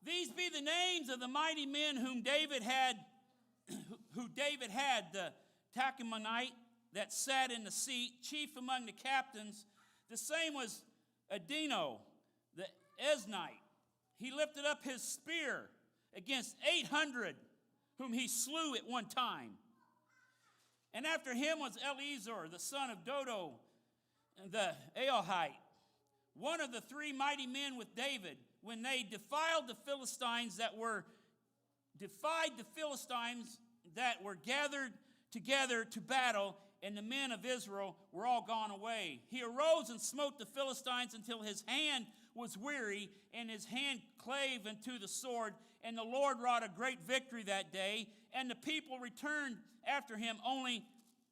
These be the names of the mighty men who David had, the Tachemonite that sat in the seat, chief among the captains. The same was Adino, the Eznite. He lifted up his spear against 800, whom he slew at one time. And after him was Eleazar, the son of Dodo, the Ahohite, one of the three mighty men with David, when they defied the Philistines that were gathered together to battle, and the men of Israel were all gone away. He arose and smote the Philistines until his hand was weary, and his hand clave unto the sword. And the Lord wrought a great victory that day, and the people returned after him only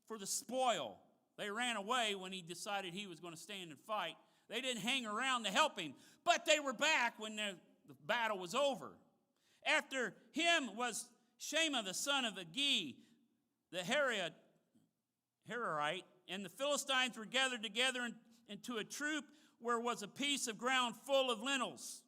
for the spoil. They ran away when he decided he was going to stand and fight. They didn't hang around to help him, but they were back when the battle was over. After him was Shema, the son of Agi, the Hararite, and the Philistines were gathered together into a troop where was a piece of ground full of lentils.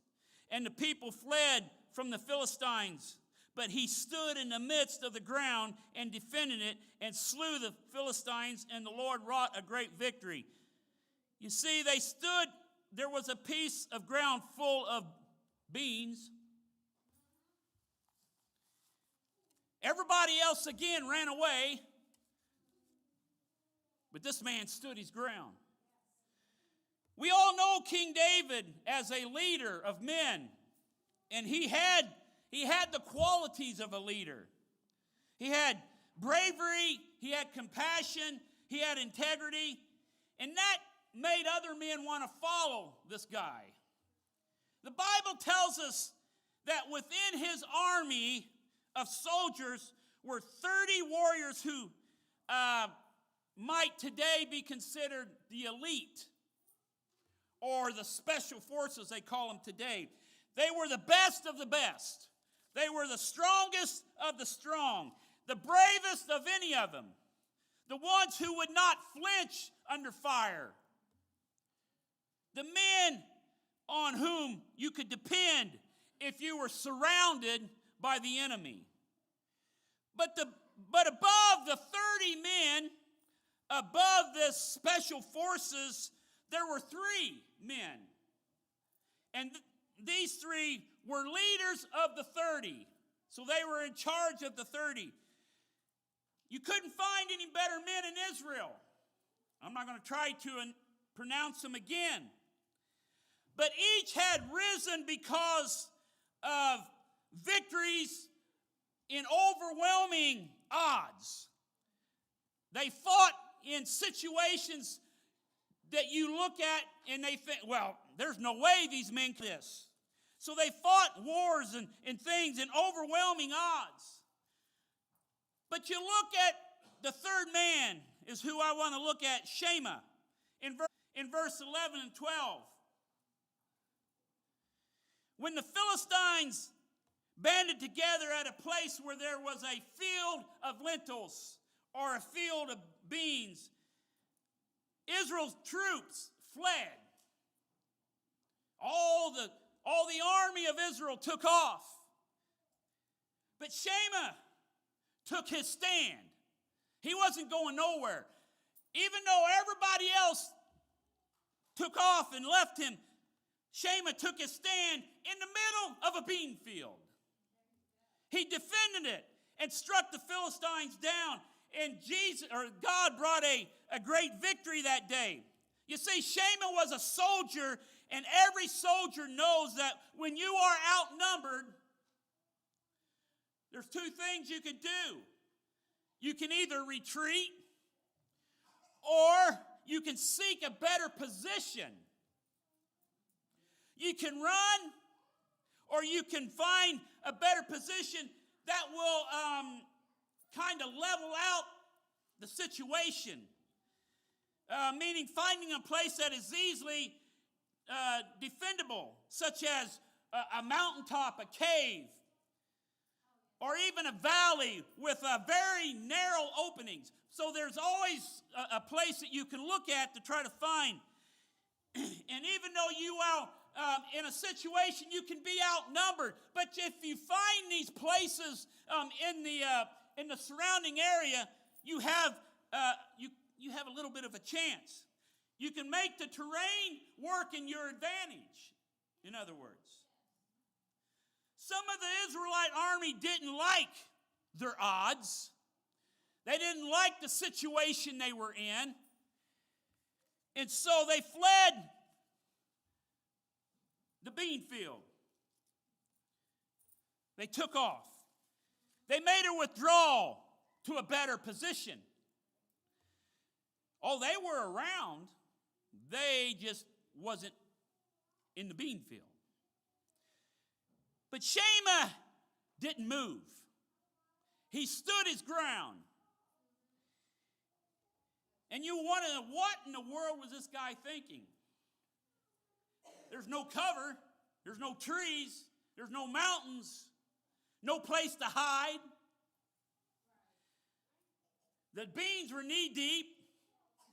And the people fled from the Philistines. But he stood in the midst of the ground and defended it and slew the Philistines, and the Lord wrought a great victory. You see, they stood, there was a piece of ground full of beans. Everybody else again ran away, but this man stood his ground. We all know King David as a leader of men, and he had the qualities of a leader. He had bravery, he had compassion, he had integrity, and that made other men want to follow this guy. The Bible tells us that within his army of soldiers were 30 warriors who might today be considered the elite, or the special forces, they call them today. They were the best of the best. They were the strongest of the strong, the bravest of any of them, the ones who would not flinch under fire, the men on whom you could depend if you were surrounded by the enemy. But above the 30 men, above this special forces, there were 3 men. And these 3 were leaders of the 30. So they were in charge of the 30. You couldn't find any better men in Israel. I'm not going to try to pronounce them again. But each had risen because of victories in overwhelming odds. They fought in situations that you look at and they think, well, there's no way these men can do this. So they fought wars and things in overwhelming odds. But you look at the third man is who I want to look at, Shema, in verse 11 and 12. When the Philistines banded together at a place where there was a field of lentils or a field of beans, Israel's troops fled. All the army of Israel took off. But Shema took his stand. He wasn't going nowhere. Even though everybody else took off and left him, Shema took his stand in the middle of a bean field. He defended it and struck the Philistines down. And God brought a great victory that day. You see, Shema was a soldier, and every soldier knows that when you are outnumbered, there's 2 things you can do. You can either retreat, or you can seek a better position. You can run, or you can find a better position that will kind of level out the situation. Meaning finding a place that is easily defendable, such as a mountaintop, a cave, or even a valley with very narrow openings. So there's always a place that you can look at to try to find. And even though you in a situation you can be outnumbered. But if you find these places in the surrounding area, you have a little bit of a chance. You can make the terrain work in your advantage, in other words. Some of the Israelite army didn't like their odds. They didn't like the situation they were in. And so they fled the bean field. They took off. They made a withdrawal to a better position. Oh, they were around. They just wasn't in the bean field. But Shema didn't move. He stood his ground. And you wonder, what in the world was this guy thinking? There's no cover. There's no trees. There's no mountains. No place to hide. The beans were knee deep.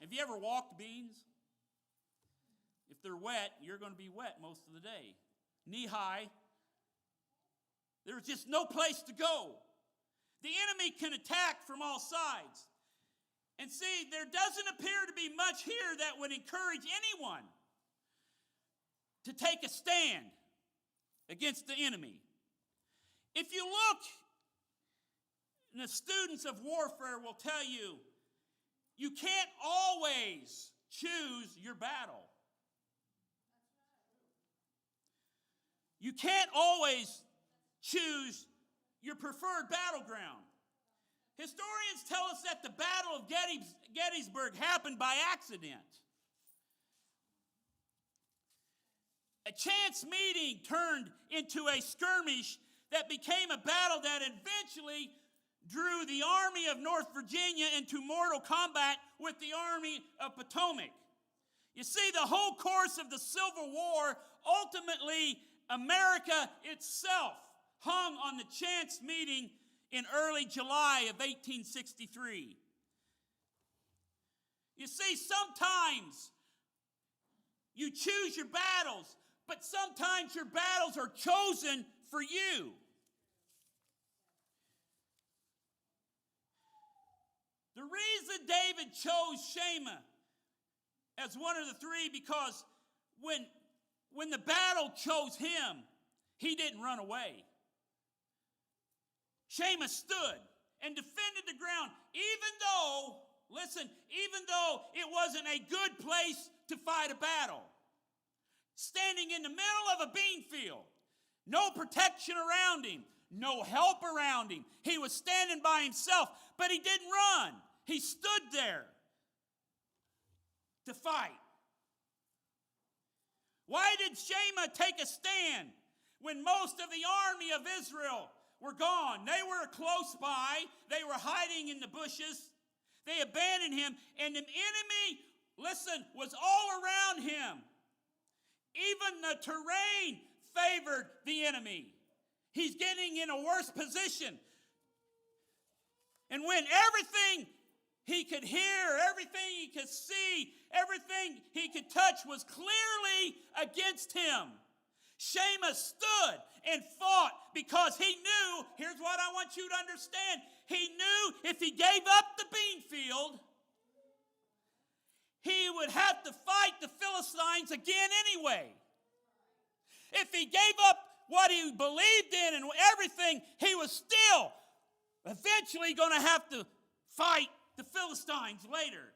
Have you ever walked beans? If they're wet, you're going to be wet most of the day. Knee high. There's just no place to go. The enemy can attack from all sides. And see, there doesn't appear to be much here that would encourage anyone to take a stand against the enemy. If you look, and the students of warfare will tell you, you can't always choose your battle. You can't always choose your preferred battleground. Historians tell us that the Battle of Gettysburg happened by accident. A chance meeting turned into a skirmish that became a battle that eventually drew the Army of North Virginia into mortal combat with the Army of Potomac. You see, the whole course of the Civil War, ultimately, America itself hung on the chance meeting in early July of 1863. You see, sometimes you choose your battles, but sometimes your battles are chosen for you. The reason David chose Shema as one of the three, because when the battle chose him, he didn't run away. Shema stood and defended the ground, even though it wasn't a good place to fight a battle. Standing in the middle of a bean field, no protection around him, no help around him. He was standing by himself, but he didn't run. He stood there to fight. Why did Shema take a stand when most of the army of Israel were gone? They were close by. They were hiding in the bushes. They abandoned him, and the enemy, was all around him. Even the terrain favored the enemy. He's getting in a worse position. And when everything he could hear, everything he could see, everything he could touch was clearly against him, Shema stood and fought because he knew, here's what I want you to understand, he knew if he gave up the bean field, he would have to fight the Philistines again anyway. If he gave up what he believed in and everything, he was still eventually going to have to fight the Philistines later.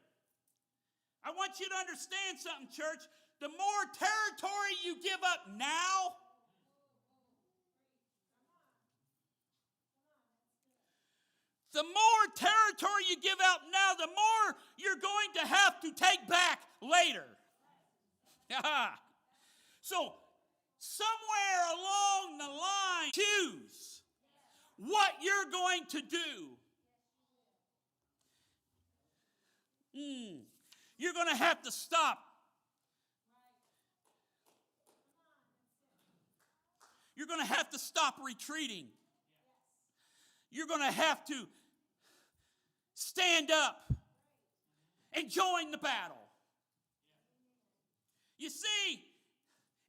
I want you to understand something, church. The more territory you give up now, the more territory you give out now, the more you're going to have to take back later. So, somewhere along the line, choose what you're going to do. You're going to have to stop. You're going to have to stop retreating. You're going to have to stand up and join the battle. You see,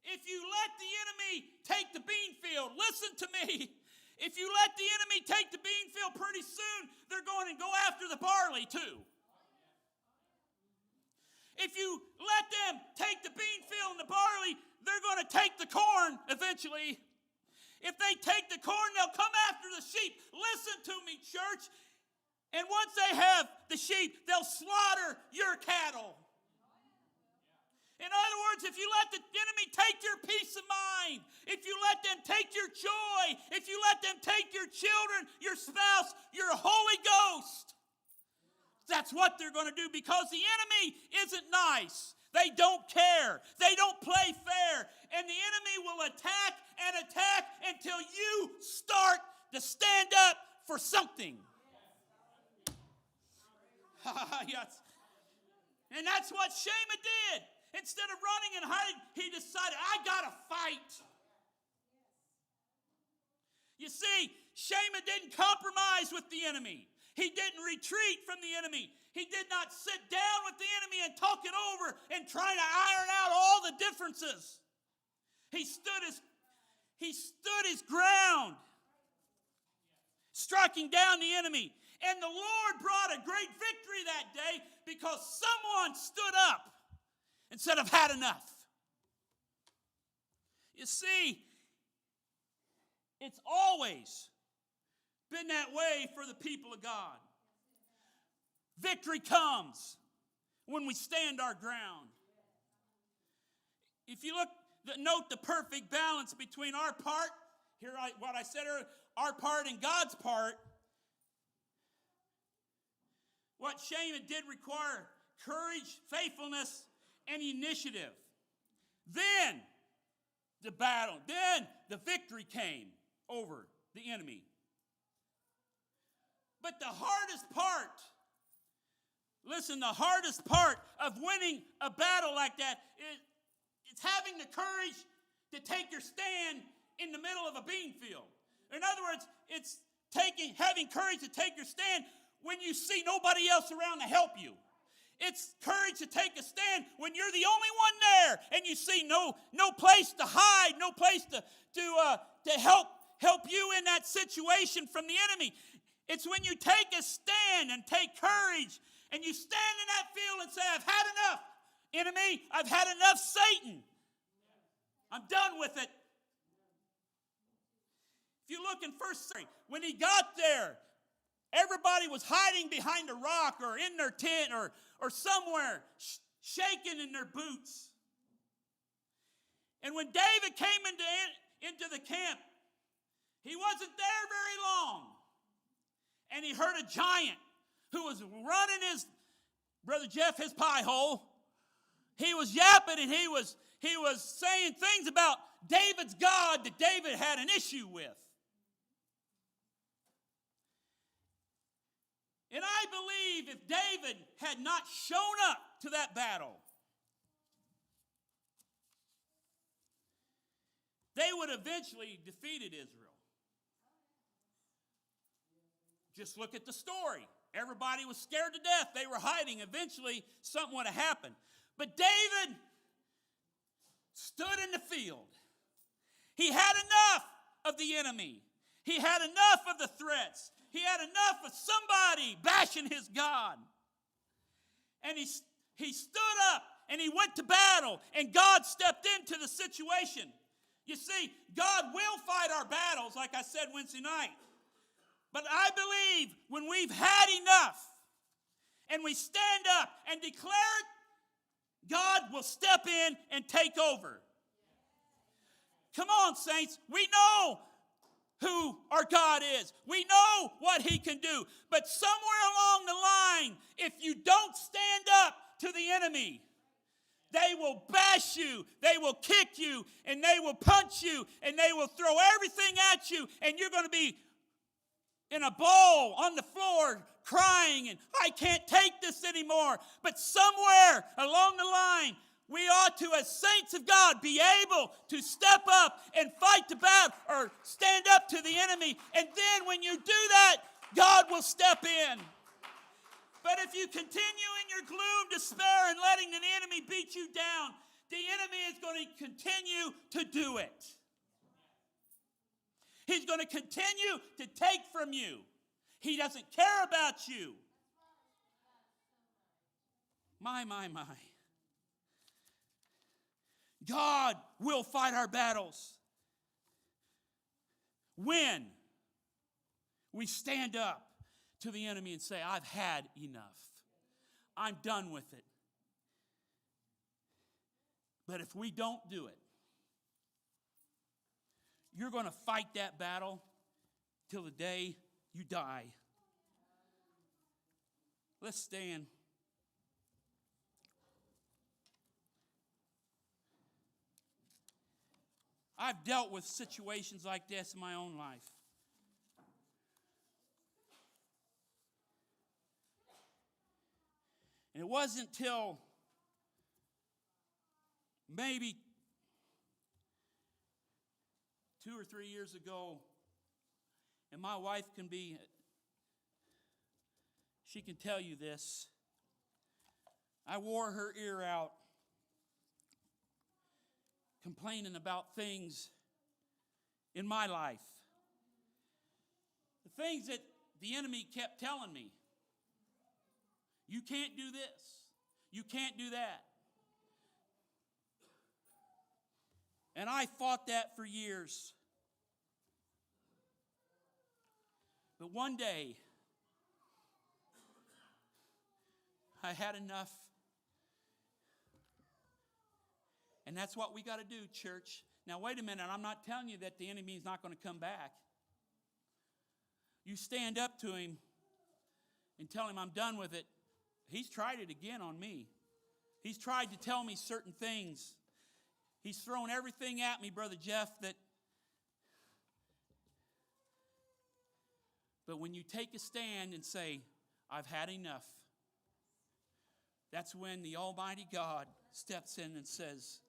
If you let the enemy take the bean field, listen to me. If you let the enemy take the bean field, pretty soon they're going to go after the barley too. If you let them take the bean field and the barley, they're going to take the corn eventually. If they take the corn, they'll come after the sheep. Listen to me, church. And once they have the sheep, they'll slaughter your cattle. In other words, if you let the enemy take your peace of mind, if you let them take your joy, if you let them take your children, your spouse, your Holy Ghost, that's what they're going to do, because the enemy isn't nice. They don't care. They don't play fair. And the enemy will attack and attack until you start to stand up for something. Yes. And that's what Shema did. Instead of running and hiding, he decided, I got to fight. You see, Shema didn't compromise with the enemy. He didn't retreat from the enemy. He did not sit down with the enemy and talk it over and try to iron out all the differences. He stood his ground, striking down the enemy. And the Lord brought a great victory that day because someone stood up and said, I've had enough. You see, it's always been that way for the people of God. Victory comes when we stand our ground. If you note the perfect balance between our part, what I said earlier, our part and God's part. What Shema did require courage, faithfulness, and initiative. Then the battle, then the victory came over the enemy. But the hardest part, listen, the hardest part of winning a battle like that is it's having the courage to take your stand in the middle of a bean field. In other words, it's having courage to take your stand when you see nobody else around to help you. It's courage to take a stand when you're the only one there and you see no place to hide, no place to help you in that situation from the enemy. It's when you take a stand and take courage and you stand in that field and say, I've had enough, enemy. I've had enough, Satan. I'm done with it. If you look in 1 Samuel, when he got there, everybody was hiding behind a rock or in their tent or somewhere, shaking in their boots. And when David came into the camp, he wasn't there very long. And he heard a giant who was running Brother Jeff, his pie hole. He was yapping and he was saying things about David's God that David had an issue with. And I believe if David had not shown up to that battle, they would eventually defeated Israel. Just look at the story. Everybody was scared to death. They were hiding. Eventually, something would have happened. But David stood in the field. He had enough of the enemy. He had enough of the threats. He had enough of somebody bashing his God. And he stood up and he went to battle, and God stepped into the situation. You see, God will fight our battles, like I said Wednesday night. But I believe when we've had enough and we stand up and declare it, God will step in and take over. Come on, saints. We know who our God is. We know what he can do. But somewhere along the line, if you don't stand up to the enemy, they will bash you, they will kick you, and they will punch you, and they will throw everything at you, and you're going to be in a ball on the floor crying, and I can't take this anymore. But somewhere along the line, we ought to, as saints of God, be able to step up and fight the battle or stand up to the enemy. And then when you do that, God will step in. But if you continue in your gloom, despair, and letting the enemy beat you down, the enemy is going to continue to do it. He's going to continue to take from you. He doesn't care about you. My. God will fight our battles when we stand up to the enemy and say, I've had enough. I'm done with it. But if we don't do it, you're going to fight that battle till the day you die. Let's stand. I've dealt with situations like this in my own life. And it wasn't till maybe 2 or 3 years ago, and my wife she can tell you this. I wore her ear out, complaining about things in my life. The things that the enemy kept telling me. You can't do this. You can't do that. And I fought that for years. But one day, I had enough. And that's what we got to do, church. Now, wait a minute. I'm not telling you that the enemy is not going to come back. You stand up to him and tell him, I'm done with it. He's tried it again on me. He's tried to tell me certain things. He's thrown everything at me, Brother Jeff, but when you take a stand and say, I've had enough, that's when the Almighty God steps in and says,